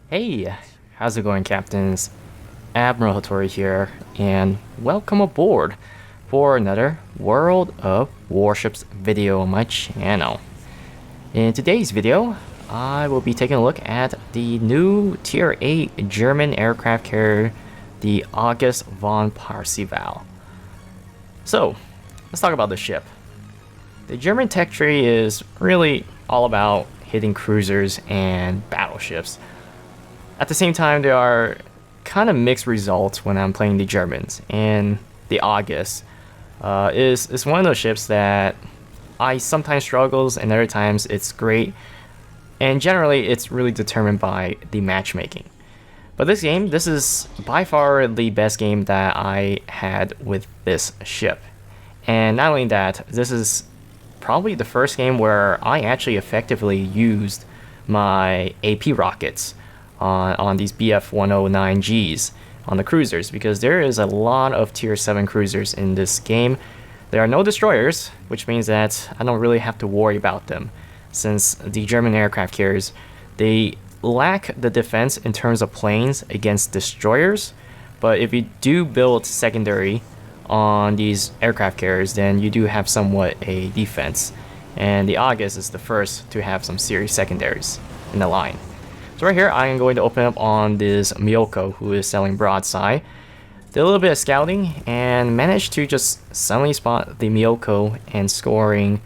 Hey, how's it going, Captains? Admiral Hattori here, and welcome aboard for another World of Warships video on my channel. In today's video, I will be taking a look at the new Tier 8 German aircraft carrier, the August von Parseval. So, let's talk about the ship. The German tech tree is really all about hitting cruisers and battleships. At the same time, there are kind of mixed results when I'm playing the Germans, and the August is one of those ships that I sometimes struggles and other times it's great, and generally it's really determined by the matchmaking. But this is by far the best game that I had with this ship, and not only that, this is probably the first game where I actually effectively used my AP rockets on these BF-109Gs on the cruisers, because there is a lot of tier 7 cruisers in this game. There are no destroyers, which means that I don't really have to worry about them, since the German aircraft carriers, they lack the defense in terms of planes against destroyers. But if you do build secondary on these aircraft carriers, then you do have somewhat a defense, and the August is the first to have some serious secondaries in the line. So right here, I am going to open up on this Miyoko, who is selling broadside. Did a little bit of scouting and managed to just suddenly spot the Miyoko and scoring,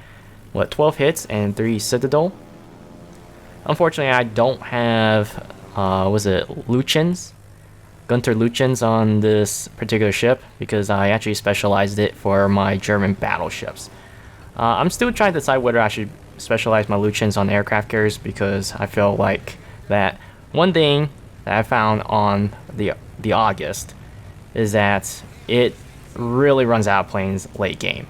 12 hits and 3 Citadel. Unfortunately, I don't have, Luchins? Gunter Luchins on this particular ship, because I actually specialized it for my German battleships. I'm still trying to decide whether I should specialize my Luchins on aircraft carriers, because I feel like that one thing that I found on the August is that it really runs out of planes late game,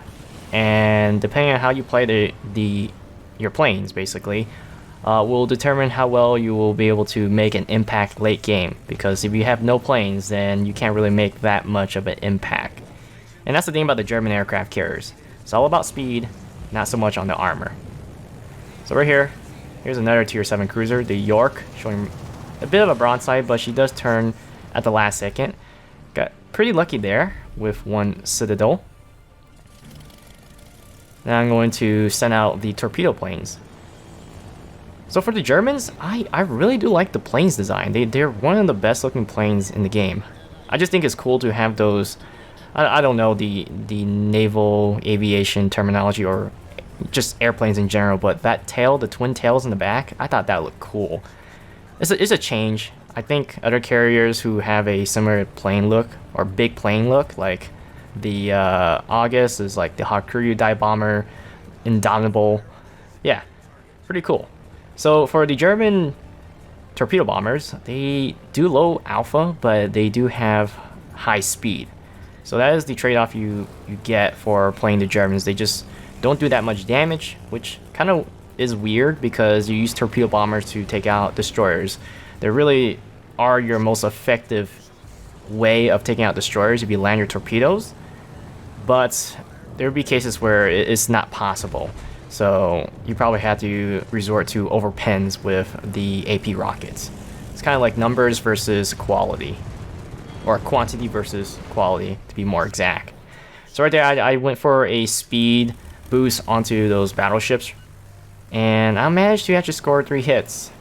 and depending on how you play your planes, basically, will determine how well you will be able to make an impact late game. Because if you have no planes, then you can't really make that much of an impact, and that's the thing about the German aircraft carriers. It's all about speed, not so much on the armor. So right here, here's another tier 7 cruiser, the York, showing a bit of a broadside, but she does turn at the last second. Got pretty lucky there with 1 Citadel. Now I'm going to send out the torpedo planes. So for the Germans, I really do like the planes design. They're one of the best looking planes in the game. I just think it's cool to have those, I don't know the naval aviation terminology or just airplanes in general, but that tail, the twin tails in the back, I thought that looked cool. It's a change. I think other carriers who have a similar plane look or big plane look, like the August is like the Hakuryu dive bomber, Indomitable, yeah, pretty cool. So for the German torpedo bombers, they do low alpha, but they do have high speed. So that is the trade-off you get for playing the Germans. They just don't do that much damage, which kind of is weird because you use torpedo bombers to take out destroyers. They really are your most effective way of taking out destroyers if you land your torpedoes, but there will be cases where it's not possible. So you probably have to resort to overpens with the AP rockets. It's kind of like numbers versus quality, or quantity versus quality to be more exact. So right there, I went for a speed boost onto those battleships, and I managed to actually score 3 hits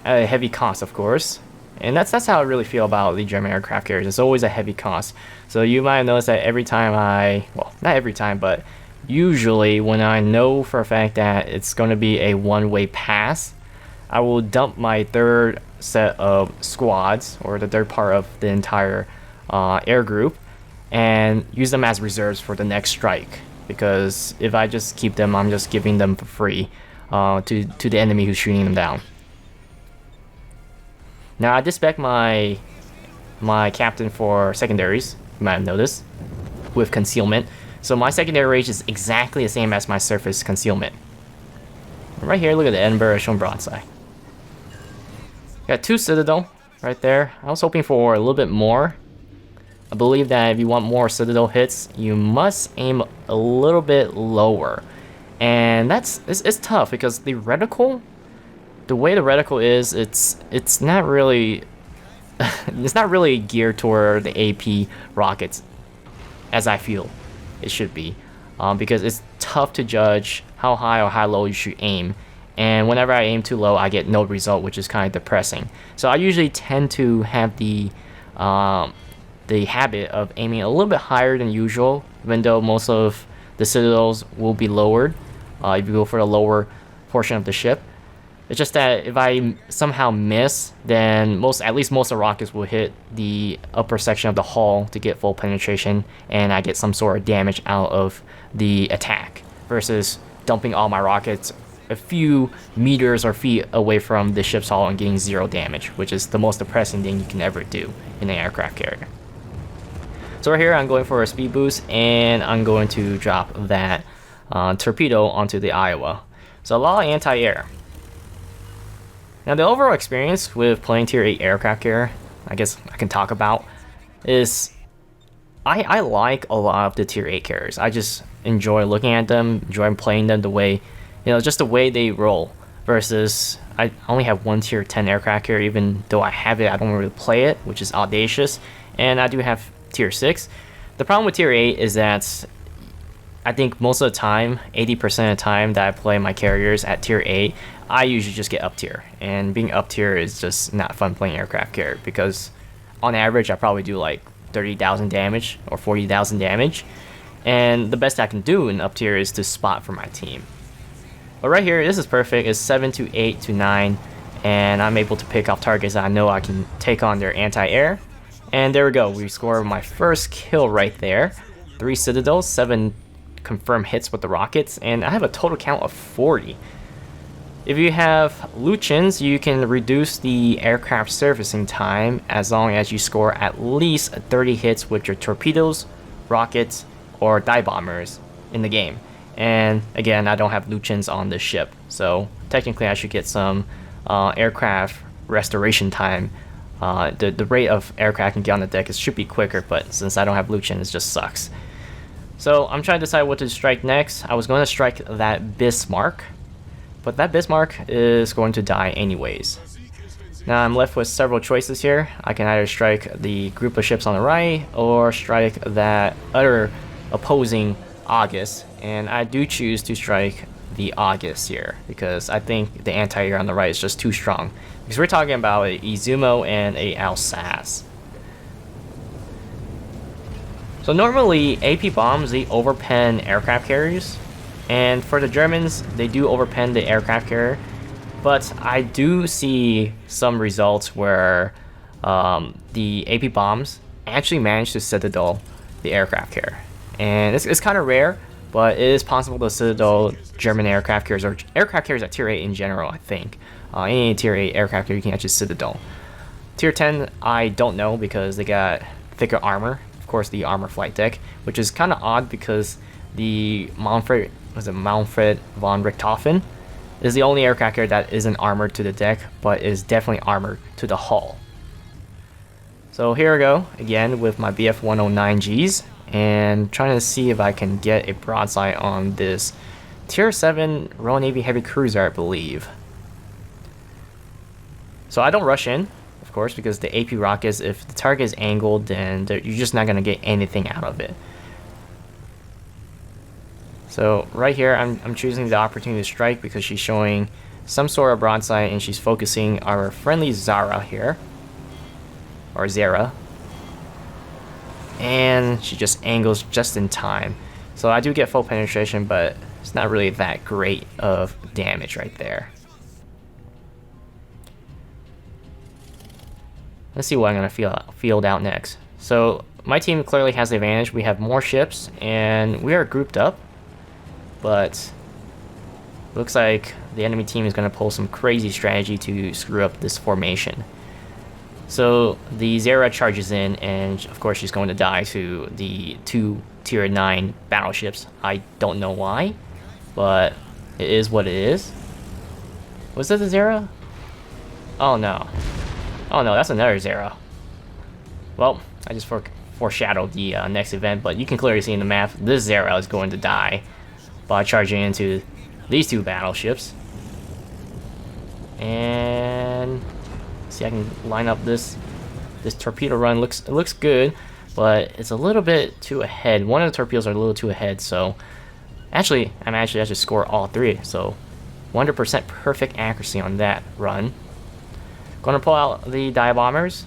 at a heavy cost, of course. And that's how I really feel about the German aircraft carriers. It's always a heavy cost. So you might have noticed that every time not every time, but usually when I know for a fact that it's going to be a one-way pass, I will dump my third set of squads, or the third part of the entire air group, and use them as reserves for the next strike. Because if I just keep them, I'm just giving them for free to the enemy who's shooting them down. Now I did spec my captain for secondaries, you might have noticed, with concealment. So my secondary range is exactly the same as my surface concealment. Right here, look at the Edinburgh showing broadside. Got 2 Citadel right there. I was hoping for a little bit more. I believe that if you want more Citadel hits, you must aim a little bit lower. And it's tough because the reticle the way the reticle is, it's not really it's not really geared toward the AP rockets as I feel it should be, because it's tough to judge how high or how low you should aim. And whenever I aim too low, I get no result, which is kind of depressing. So I usually tend to have the habit of aiming a little bit higher than usual, even though most of the citadels will be lowered if you go for the lower portion of the ship. It's just that if I somehow miss, then at least most of the rockets will hit the upper section of the hull to get full penetration, and I get some sort of damage out of the attack, versus dumping all my rockets a few meters or feet away from the ship's hull and getting 0 damage, which is the most depressing thing you can ever do in an aircraft carrier. So right here, I'm going for a speed boost, and I'm going to drop that torpedo onto the Iowa. So a lot of anti-air. Now the overall experience with playing Tier 8 aircraft carrier, I guess I can talk about, is I like a lot of the Tier 8 carriers. I just enjoy looking at them, enjoy playing them the way, just the way they roll. Versus, I only have one Tier 10 aircraft carrier, even though I have it, I don't really play it, which is Audacious. And I do have Tier 6. The problem with Tier 8 is that I think most of the time, 80% of the time that I play my carriers at Tier 8, I usually just get up tier. And being up tier is just not fun playing aircraft carrier, because on average I probably do like 30,000 damage or 40,000 damage. And the best I can do in up tier is to spot for my team. But right here, this is perfect. It's 7 to 8 to 9. And I'm able to pick off targets that I know I can take on their anti-air. And there we go. We score my first kill right there. 3 citadels, 7 confirmed hits with the rockets, and I have a total count of 40. If you have Luchins, you can reduce the aircraft surfacing time as long as you score at least 30 hits with your torpedoes, rockets, or dive bombers in the game. And again, I don't have Luchins on this ship, so technically I should get some aircraft restoration time. The rate of aircraft can get on the deck should be quicker, but since I don't have Luchins, it just sucks. So I'm trying to decide what to strike next. I was going to strike that Bismarck, but that Bismarck is going to die anyways. Now I'm left with several choices here. I can either strike the group of ships on the right or strike that other opposing August, and I do choose to strike the August here because I think the anti-air on the right is just too strong, because we're talking about a Izumo and a Alsace. So normally AP bombs, they overpen aircraft carriers, and for the Germans they do overpen the aircraft carrier, but I do see some results where the AP bombs actually manage to citadel the aircraft carrier, and it's kind of rare, but it is possible to citadel German aircraft carriers or aircraft carriers at Tier 8 in general. I think any Tier 8 aircraft carrier you can actually citadel. Tier 10 I don't know because they got thicker armor. Of course, the armor flight deck, which is kind of odd because the Manfred von Richthofen is the only aircraft carrier that isn't armored to the deck, but is definitely armored to the hull. So here we go again with my BF 109Gs and trying to see if I can get a broadside on this Tier 7 Royal Navy heavy cruiser, I believe. So I don't rush in, of course, because the AP rockets, if the target is angled, then you're just not going to get anything out of it. So right here, I'm choosing the opportunity to strike because she's showing some sort of broadside and she's focusing our friendly Zara here, or Zara, and she just angles just in time. So I do get full penetration, but it's not really that great of damage right there. Let's see what I'm going to field out next. So my team clearly has the advantage. We have more ships and we are grouped up, but looks like the enemy team is going to pull some crazy strategy to screw up this formation. So the Zara charges in, and of course she's going to die to the 2 Tier 9 battleships. I don't know why, but it is what it is. Was that the Zara? Oh no. Oh no, that's another Zara. Well, I just foreshadowed the next event, but you can clearly see in the map, this Zara is going to die by charging into these 2 battleships. And see, I can line up this torpedo run. It looks good, but it's a little bit too ahead. One of the torpedoes are a little too ahead, so actually I should score all three. So 100% perfect accuracy on that run. Gonna pull out the dive bombers.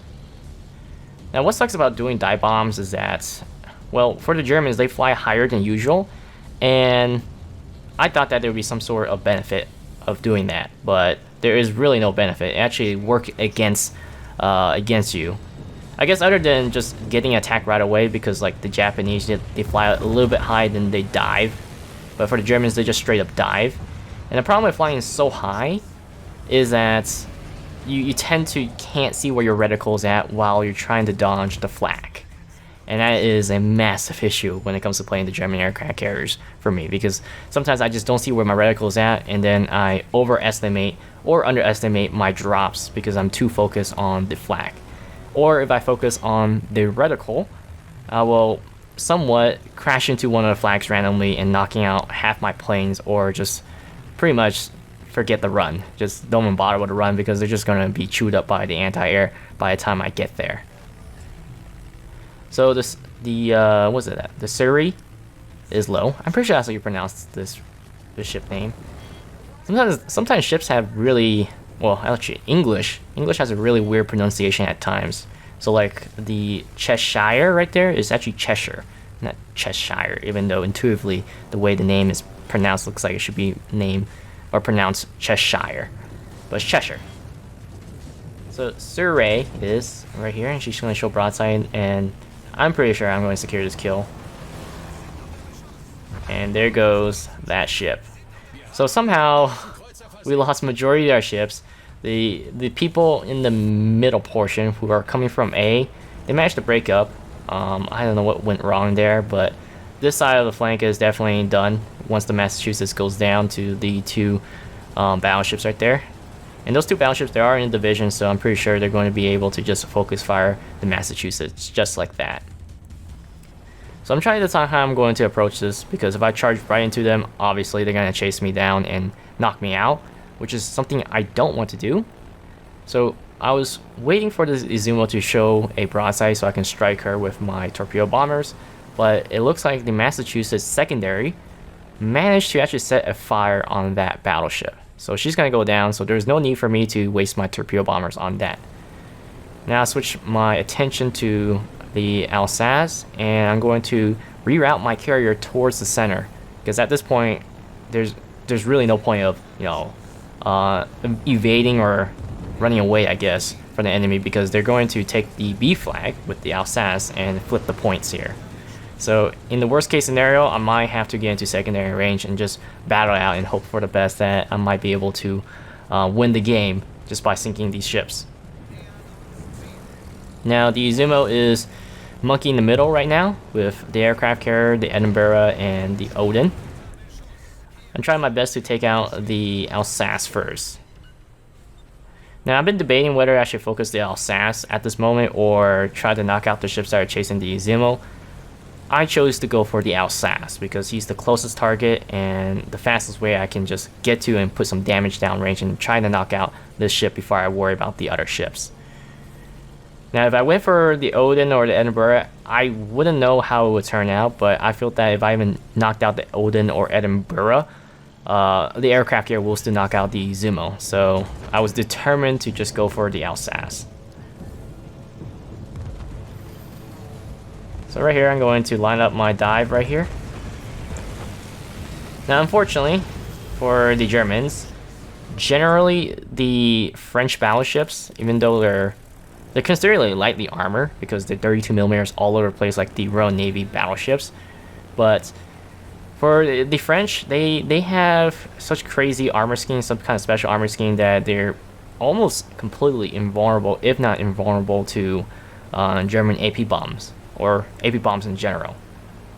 Now, what sucks about doing dive bombs is that, well, for the Germans, they fly higher than usual, and I thought that there would be some sort of benefit of doing that, but there is really no benefit. It actually works against you. I guess other than just getting attacked right away, because like the Japanese, they fly a little bit high, then they dive, but for the Germans, they just straight up dive. And the problem with flying so high is that you tend to can't see where your reticle is at while you're trying to dodge the flak. And that is a massive issue when it comes to playing the German aircraft carriers for me, because sometimes I just don't see where my reticle is at, and then I overestimate or underestimate my drops because I'm too focused on the flak. Or if I focus on the reticle, I will somewhat crash into one of the flags randomly and knocking out half my planes, or just pretty much forget the run. Just don't even bother with the run because they're just gonna be chewed up by the anti-air by the time I get there. So what's it? The Surrey is low. I'm pretty sure that's how you pronounce this ship name. Sometimes ships have really, well, actually English has a really weird pronunciation at times. So like the Cheshire right there is actually Cheshire, not Cheshire, even though intuitively the way the name is pronounced looks like it should be named or pronounced Cheshire, but it's Cheshire. So Surrey is right here, and she's going to show broadside, and I'm pretty sure I'm going to secure this kill. And there goes that ship. So somehow we lost majority of our ships. The people in the middle portion who are coming from A, they managed to break up. I don't know what went wrong there, but this side of the flank is definitely done once the Massachusetts goes down to the two battleships right there. And those two battleships, they are in a division, so I'm pretty sure they're going to be able to just focus fire the Massachusetts just like that. So I'm trying to decide how I'm going to approach this, because if I charge right into them, obviously they're going to chase me down and knock me out, which is something I don't want to do. So I was waiting for this Izumo to show a broadside so I can strike her with my torpedo bombers, but it looks like the Massachusetts secondary managed to actually set a fire on that battleship. So she's going to go down, so there's no need for me to waste my torpedo bombers on that. Now I switch my attention to the Alsace, and I'm going to reroute my carrier towards the center, because at this point there's really no point of evading or running away, I guess, from the enemy, because they're going to take the B flag with the Alsace and flip the points here. So in the worst case scenario, I might have to get into secondary range and just battle out and hope for the best that I might be able to win the game just by sinking these ships. Now the Izumo is monkey in the middle right now with the aircraft carrier, the Edinburgh, and the Odin. I'm trying my best to take out the Alsace first. Now I've been debating whether I should focus the Alsace at this moment or try to knock out the ships that are chasing the Izumo. I chose to go for the Alsace because he's the closest target and the fastest way I can just get to and put some damage downrange and try to knock out this ship before I worry about the other ships. Now if I went for the Odin or the Edinburgh, I wouldn't know how it would turn out, but I feel that if I even knocked out the Odin or Edinburgh, the aircraft carrier will still knock out the Izumo. So I was determined to just go for the Alsace. So right here, I'm going to line up my dive right here. Now, unfortunately, for the Germans, generally the French battleships, even though they're considered lightly armored because they're 32mm all over the place like the Royal Navy battleships, but for the French, they have such crazy armor scheme, some kind of special armor scheme, that they're almost completely invulnerable, if not invulnerable, to German AP bombs. Or AP bombs in general.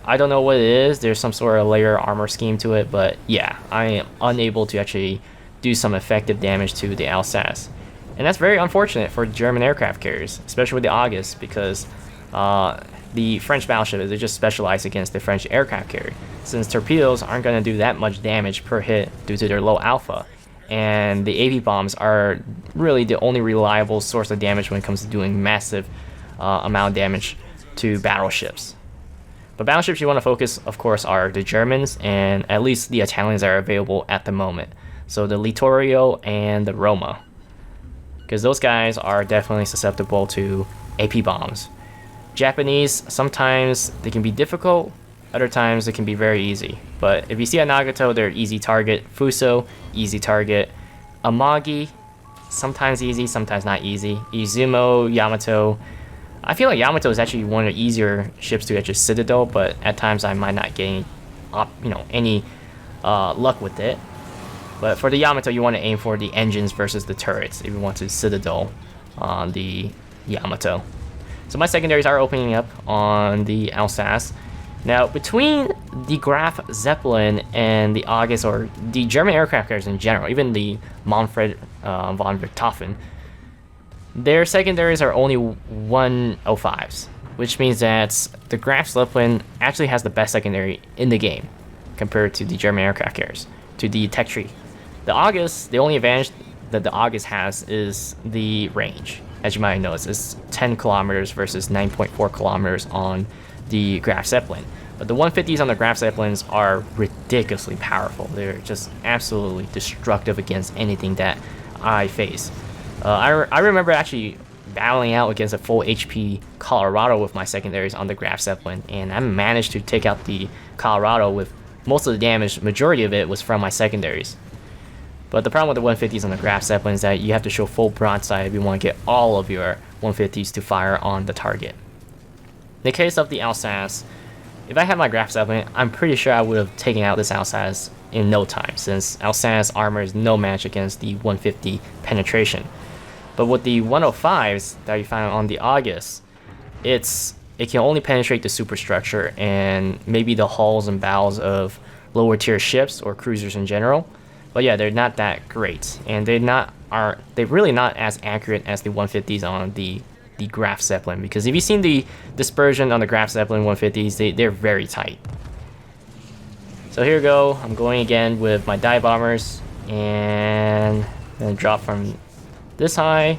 I don't know what it is. There's some sort of layer armor scheme to it, but yeah, I am unable to actually do some effective damage to the Alsace. And that's very unfortunate for German aircraft carriers, especially with the August, because the French battleship is just specialized against the French aircraft carrier, since torpedoes aren't going to do that much damage per hit due to their low alpha. and the AP bombs are really the only reliable source of damage when it comes to doing massive amount of damage to battleships. But battleships you want to focus, of course, are the Germans and at least the Italians that are available at the moment. So the Littorio and the Roma, because those guys are definitely susceptible to AP bombs. Japanese, sometimes they can be difficult, other times they can be very easy. But if you see a Nagato, they're easy target. Fuso, easy target. Amagi, sometimes easy, sometimes not easy. Izumo, Yamato. I feel like Yamato is actually one of the easier ships to get your Citadel, but at times I might not get any luck with it. But for the Yamato, you want to aim for the engines versus the turrets if you want to Citadel on the Yamato. So my secondaries are opening up on the Alsace. Now, between the Graf Zeppelin and the August, or the German aircraft carriers in general, even the Manfred von Richthofen, their secondaries are only 105s, which means that the Graf Zeppelin actually has the best secondary in the game compared to the German aircraft carriers, to the tech tree. The August, the only advantage that the August has is the range. As you might notice, it's 10 kilometers versus 9.4 kilometers on the Graf Zeppelin. But the 150s on the Graf Zeppelins are ridiculously powerful. They're just absolutely destructive against anything that I face. I remember actually battling out against a full HP Colorado with my secondaries on the Graf Zeppelin, and I managed to take out the Colorado with most of the damage. Majority of it was from my secondaries. But the problem with the 150s on the Graf Zeppelin is that you have to show full broadside if you want to get all of your 150s to fire on the target. In the case of the Alsace, if I had my Graf Zeppelin, I'm pretty sure I would have taken out this Alsace in no time, since Alsace armor is no match against the 150 penetration. But with the 105s that you find on the August, it can only penetrate the superstructure and maybe the hulls and bows of lower tier ships or cruisers in general. But yeah, they're not that great, and they're really not as accurate as the 150s on the Graf Zeppelin, because if you've seen the dispersion on the Graf Zeppelin 150s, they're very tight. So here we go. I'm going again with my dive bombers, and then drop from this high.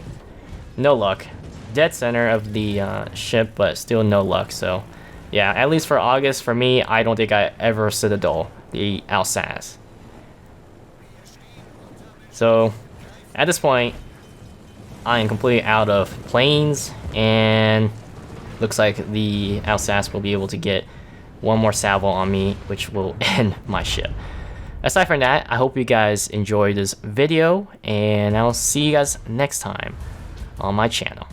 No luck. Dead center of the ship, but still no luck. So yeah, at least for August, for me, I don't think I ever Citadel the Alsace. So at this point, I am completely out of planes, and looks like the Alsace will be able to get one more salvo on me, which will end my ship. Aside from that, I hope you guys enjoyed this video, and I'll see you guys next time on my channel.